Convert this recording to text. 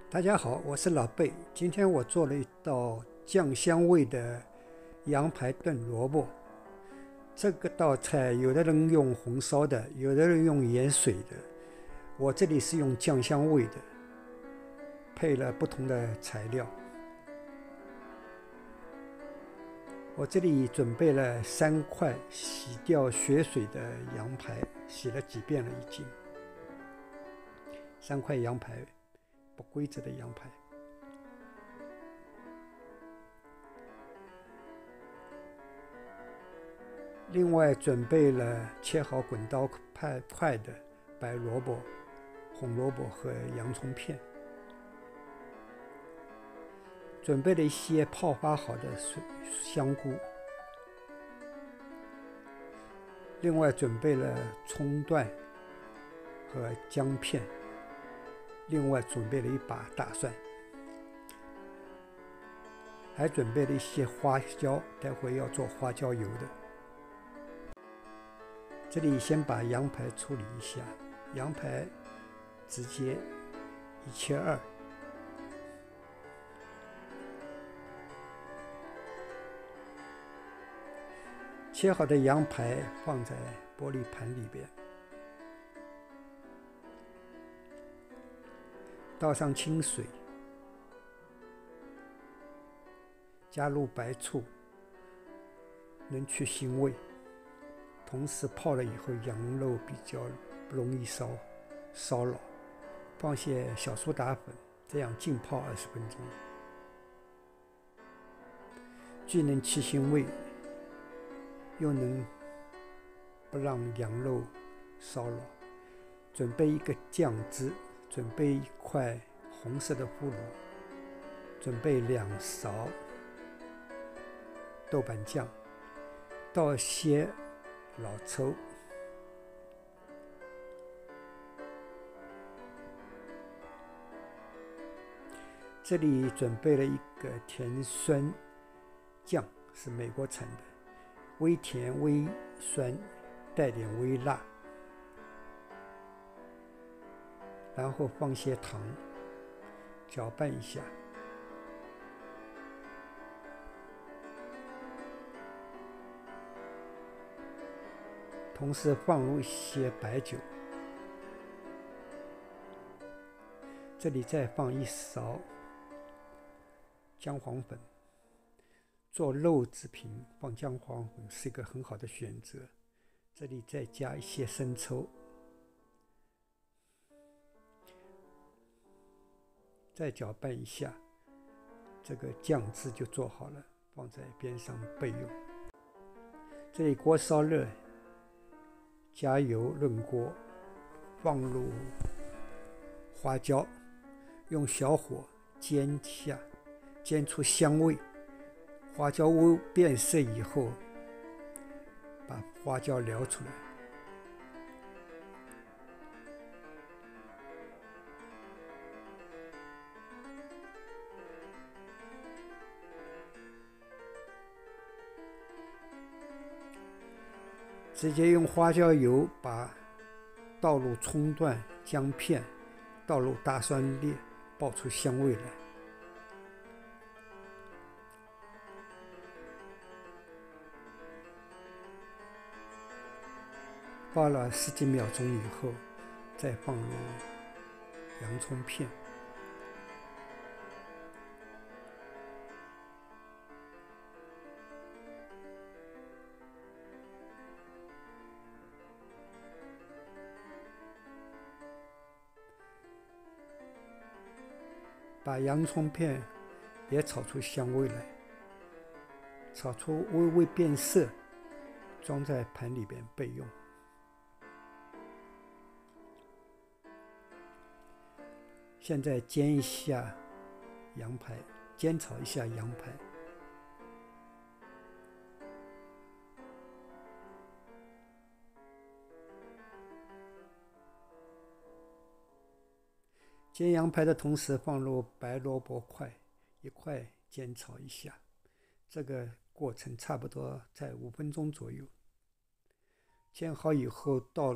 大家好，我是老贝。今天我做了一道酱香味的羊排炖萝卜。这个道菜有的人用红烧的，有的人用盐水的，我这里是用酱香味的，配了不同的材料。我这里准备了3块洗掉血水的羊排，洗了几遍了已经。3块羊排，不规则的羊排。另外准备了切好滚刀块的白萝卜、红萝卜和洋葱片，准备了一些泡发好的香菇，另外准备了葱段和姜片，另外准备了一把大蒜，还准备了一些花椒，待会要做花椒油的。这里先把羊排处理一下，羊排直接1切2，切好的羊排放在玻璃盘里边，倒上清水，加入白醋，能去腥味。同时泡了以后，羊肉比较不容易烧老，放些小苏打粉，这样浸泡20分钟，既能去腥味，又能不让羊肉烧老。准备一个酱汁，准备1块红色的胡萝，准备2勺豆瓣酱，倒些老抽，这里准备了一个甜酸酱，是美国产的，微甜微酸，带点微辣，然后放些糖，搅拌一下。同时放入一些白酒，这里再放1勺姜黄粉。做肉制品放姜黄粉是一个很好的选择。这里再加一些生抽，再搅拌一下，这个酱汁就做好了，放在边上备用。这里锅烧热，加油润锅，放入花椒，用小火煎下，煎出香味。花椒变色以后，把花椒撩出来，直接用花椒油倒入葱段、姜片，倒入大蒜粒，爆出香味来。爆了10几秒钟以后，再放入洋葱片，把洋葱片也炒出香味来，炒出微微变色，装在盘里边备用。现在煎炒一下羊排。煎羊排的同时放入白萝卜块，1块煎炒一下，这个过程差不多在5分钟左右。煎好以后倒